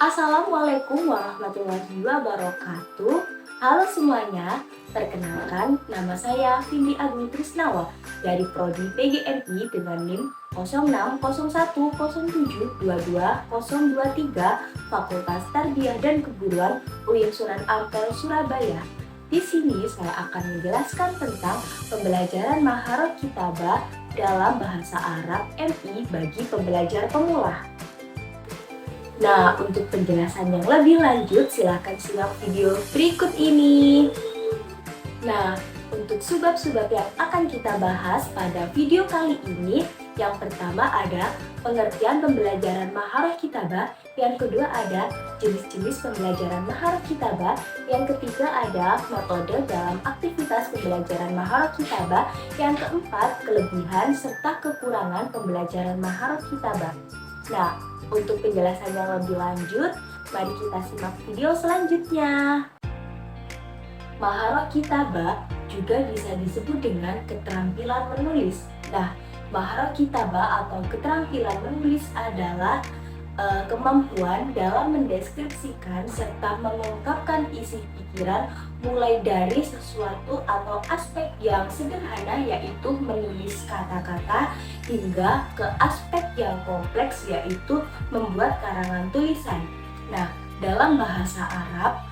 Assalamualaikum warahmatullahi wabarakatuh. Halo semuanya, perkenalkan nama saya Vindi Agni Trisnawa dari Prodi PGMI dengan NIM 0601072223 Fakultas Tarbiyah dan Keguruan UIN Sunan Ampel, Surabaya. Di sini saya akan menjelaskan tentang pembelajaran Maharot Kitabah dalam bahasa Arab MI bagi pembelajar pemula. Nah, untuk penjelasan yang lebih lanjut, silahkan simak video berikut ini. Nah, untuk sebab-sebab yang akan kita bahas pada video kali ini, yang pertama ada pengertian pembelajaran Maharot Kitabah, yang kedua ada jenis-jenis pembelajaran Maharot Kitabah, yang ketiga ada metode dalam aktivitas pembelajaran Maharot Kitabah, yang keempat kelebihan serta kekurangan pembelajaran Maharot Kitabah. Nah, untuk penjelasan yang lebih lanjut, mari kita simak video selanjutnya. Maharot Kitabah juga bisa disebut dengan keterampilan menulis. Nah, Maharot Kitabah atau keterampilan menulis adalah kemampuan dalam mendeskripsikan serta mengungkapkan isi pikiran mulai dari sesuatu atau aspek yang sederhana yaitu menulis kata-kata hingga ke aspek yang kompleks yaitu membuat karangan tulisan. Nah, dalam bahasa Arab,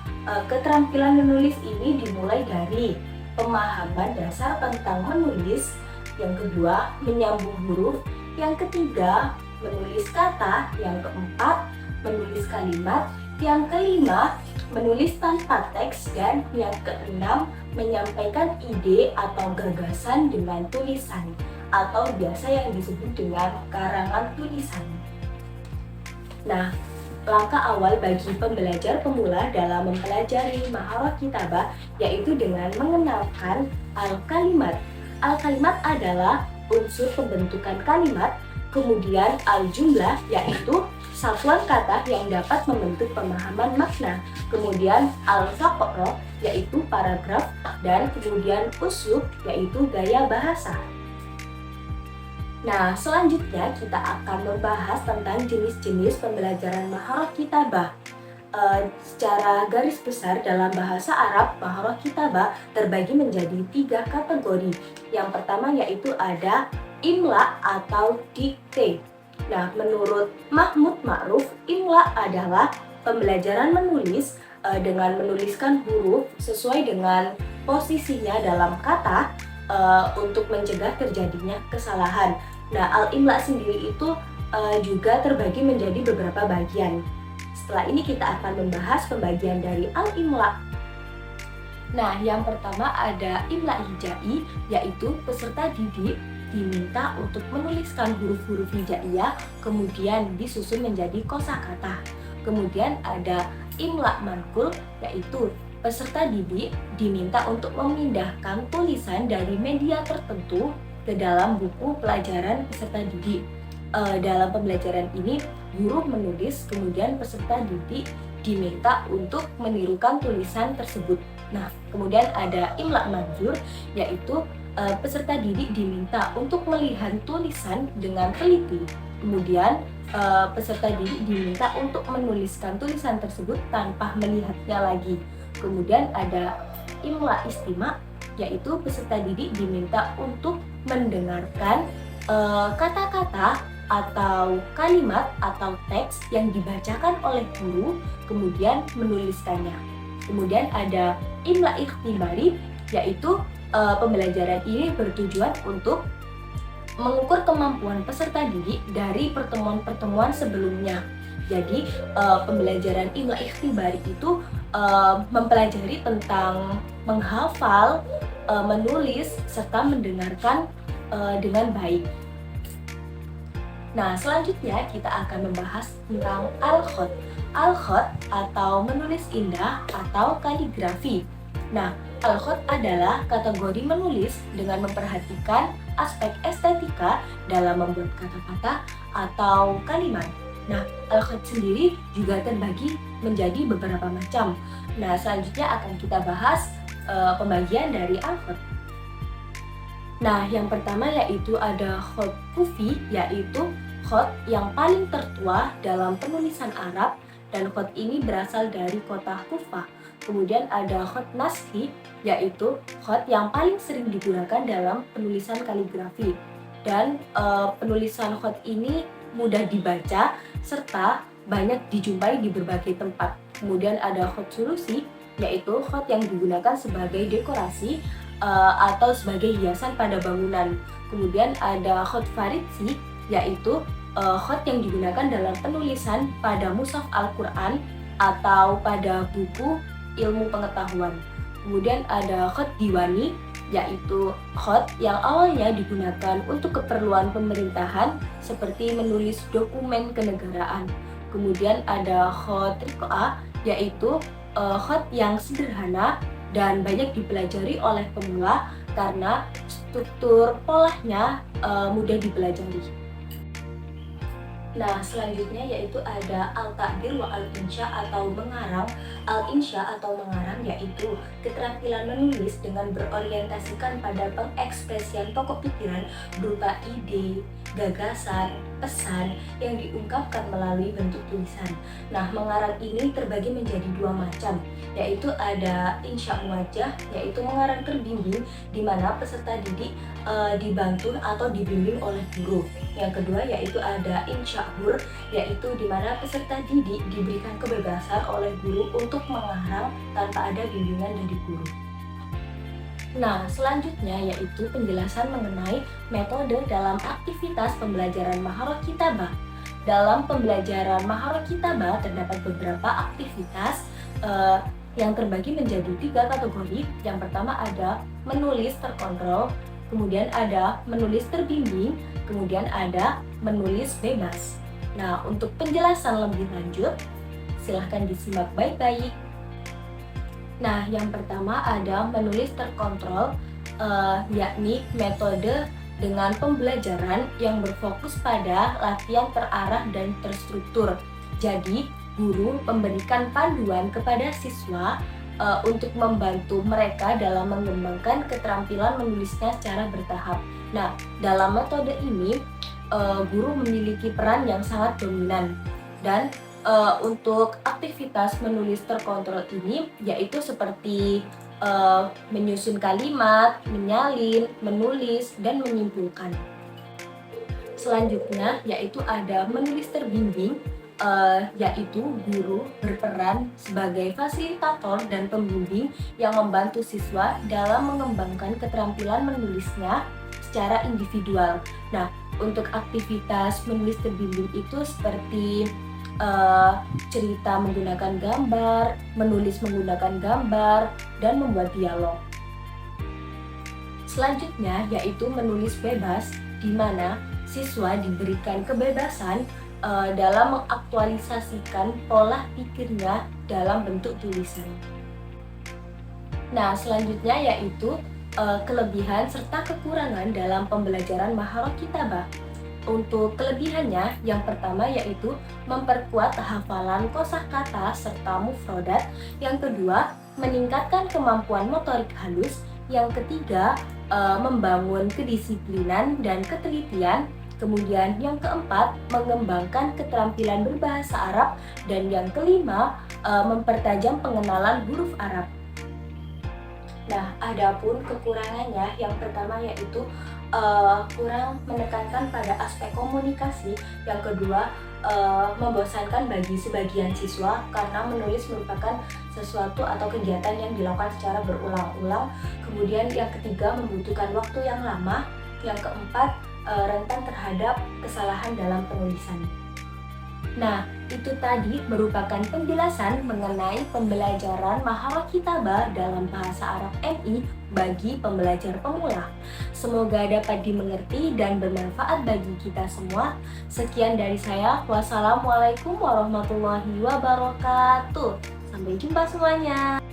keterampilan menulis ini dimulai dari pemahaman dasar tentang menulis, yang kedua menyambung huruf, yang ketiga menulis kata, yang keempat menulis kalimat, yang kelima menulis tanpa teks, dan yang keenam menyampaikan ide atau gagasan dengan tulisan atau biasa yang disebut dengan karangan tulisan. Nah, langkah awal bagi pembelajar pemula dalam mempelajari Maharot Kitabah yaitu dengan mengenalkan al-kalimat. Al-kalimat adalah unsur pembentukan kalimat, kemudian al-jumlah yaitu satuan kata yang dapat membentuk pemahaman makna, kemudian al-faqra yaitu paragraf, dan kemudian uslub yaitu gaya bahasa. Nah, selanjutnya kita akan membahas tentang jenis-jenis pembelajaran Maharot Kitabah. Secara garis besar dalam bahasa Arab, Maharot Kitabah terbagi menjadi 3 kategori. Yang pertama yaitu ada imla atau dikte. Nah, menurut Mahmud Ma'ruf, imla adalah pembelajaran menulis dengan menuliskan huruf sesuai dengan posisinya dalam kata untuk mencegah terjadinya kesalahan. Nah, al-imla sendiri itu juga terbagi menjadi beberapa bagian. Setelah ini kita akan membahas pembagian dari al-imla. Nah, yang pertama ada imla hijai, yaitu peserta didik diminta untuk menuliskan huruf-huruf hijaiyah kemudian disusun menjadi kosakata. Kemudian ada imla manqul, yaitu peserta didik diminta untuk memindahkan tulisan dari media tertentu ke dalam buku pelajaran peserta didik. Dalam pembelajaran ini, guru menulis, kemudian peserta didik diminta untuk menirukan tulisan tersebut. Nah, kemudian ada imla manzur, yaitu peserta didik diminta untuk melihat tulisan dengan teliti. Kemudian peserta didik diminta untuk menuliskan tulisan tersebut tanpa melihatnya lagi. Kemudian ada imla istima, yaitu peserta didik diminta untuk mendengarkan kata-kata atau kalimat atau teks yang dibacakan oleh guru, kemudian menuliskannya. Kemudian ada imla ikhtibari, yaitu pembelajaran ini bertujuan untuk mengukur kemampuan peserta didik dari pertemuan-pertemuan sebelumnya. Jadi pembelajaran imla ikhtibari itu mempelajari tentang menghafal, menulis, serta mendengarkan dengan baik. Nah, selanjutnya kita akan membahas tentang al-khat. Al-khat atau menulis indah atau kaligrafi. Nah, al-khat adalah kategori menulis dengan memperhatikan aspek estetika dalam membuat kata-kata atau kalimat. Nah, al-khat sendiri juga terbagi menjadi beberapa macam. Nah, selanjutnya akan kita bahas pembagian dari al-khat. Nah, yang pertama yaitu ada khat kufi, yaitu khat yang paling tertua dalam penulisan Arab dan khot ini berasal dari kota Kufah. Kemudian ada khot naskhi, yaitu khot yang paling sering digunakan dalam penulisan kaligrafi. Dan penulisan khot ini mudah dibaca serta banyak dijumpai di berbagai tempat. Kemudian ada khot sulusi, yaitu khot yang digunakan sebagai dekorasi atau sebagai hiasan pada bangunan. Kemudian ada khot faridsi, yaitu khot yang digunakan dalam penulisan pada mushaf Al-Quran atau pada buku ilmu pengetahuan. Kemudian ada khot diwani, yaitu khot yang awalnya digunakan untuk keperluan pemerintahan seperti menulis dokumen kenegaraan. Kemudian ada khot riqa'ah, yaitu khot yang sederhana dan banyak dipelajari oleh pemula karena struktur polanya mudah dipelajari. Nah, selanjutnya yaitu ada al-ta'bir wa al-insya atau mengarang. Al-insya atau mengarang yaitu keterampilan menulis dengan berorientasikan pada pengekspresian pokok pikiran berupa ide, gagasan, pesan yang diungkapkan melalui bentuk tulisan. Nah, mengarang ini terbagi menjadi dua macam, yaitu ada insya muwajjah, yaitu mengarang terbimbing di mana peserta didik dibantu atau dibimbing oleh guru. Yang kedua yaitu ada insya hur, yaitu di mana peserta didik diberikan kebebasan oleh guru untuk mengarang tanpa ada bimbingan dari guru. Nah, selanjutnya yaitu penjelasan mengenai metode dalam aktivitas pembelajaran Maharah Kitabah. Dalam pembelajaran Maharah Kitabah terdapat beberapa aktivitas yang terbagi menjadi 3 kategori. Yang pertama ada menulis terkontrol, kemudian ada menulis terbimbing, kemudian ada menulis bebas. Nah, untuk penjelasan lebih lanjut, silahkan disimak baik-baik. Nah, yang pertama ada menulis terkontrol, yakni metode dengan pembelajaran yang berfokus pada latihan terarah dan terstruktur. Jadi, guru memberikan panduan kepada siswa untuk membantu mereka dalam mengembangkan keterampilan menulisnya secara bertahap. Nah, dalam metode ini, guru memiliki peran yang sangat dominan. Dan untuk aktivitas menulis terkontrol ini, yaitu seperti menyusun kalimat, menyalin, menulis, dan menyimpulkan. Selanjutnya, yaitu ada menulis terbimbing, yaitu guru berperan sebagai fasilitator dan pembimbing yang membantu siswa dalam mengembangkan keterampilan menulisnya secara individual. Nah, untuk aktivitas menulis terbimbing itu seperti cerita menggunakan gambar, menulis menggunakan gambar, dan membuat dialog. Selanjutnya yaitu menulis bebas, di mana siswa diberikan kebebasan dalam mengaktualisasikan pola pikirnya dalam bentuk tulisan. Nah, selanjutnya yaitu kelebihan serta kekurangan dalam pembelajaran Maharah Kitabah. Untuk kelebihannya, yang pertama yaitu memperkuat hafalan kosakata serta mufrodat. Yang kedua, meningkatkan kemampuan motorik halus. Yang ketiga, membangun kedisiplinan dan ketelitian. Kemudian yang keempat, mengembangkan keterampilan berbahasa Arab. Dan yang kelima, mempertajam pengenalan huruf Arab. Nah, adapun kekurangannya, yang pertama yaitu kurang menekankan pada aspek komunikasi. Yang kedua, membosankan bagi sebagian siswa karena menulis merupakan sesuatu atau kegiatan yang dilakukan secara berulang-ulang. Kemudian yang ketiga, membutuhkan waktu yang lama. Yang keempat, rentan terhadap kesalahan dalam penulisan. Nah, itu tadi merupakan penjelasan mengenai pembelajaran Maharah Kitabah dalam bahasa Arab MI bagi pembelajar pemula. Semoga dapat dimengerti dan bermanfaat bagi kita semua. Sekian dari saya. Wassalamualaikum warahmatullahi wabarakatuh. Sampai jumpa semuanya.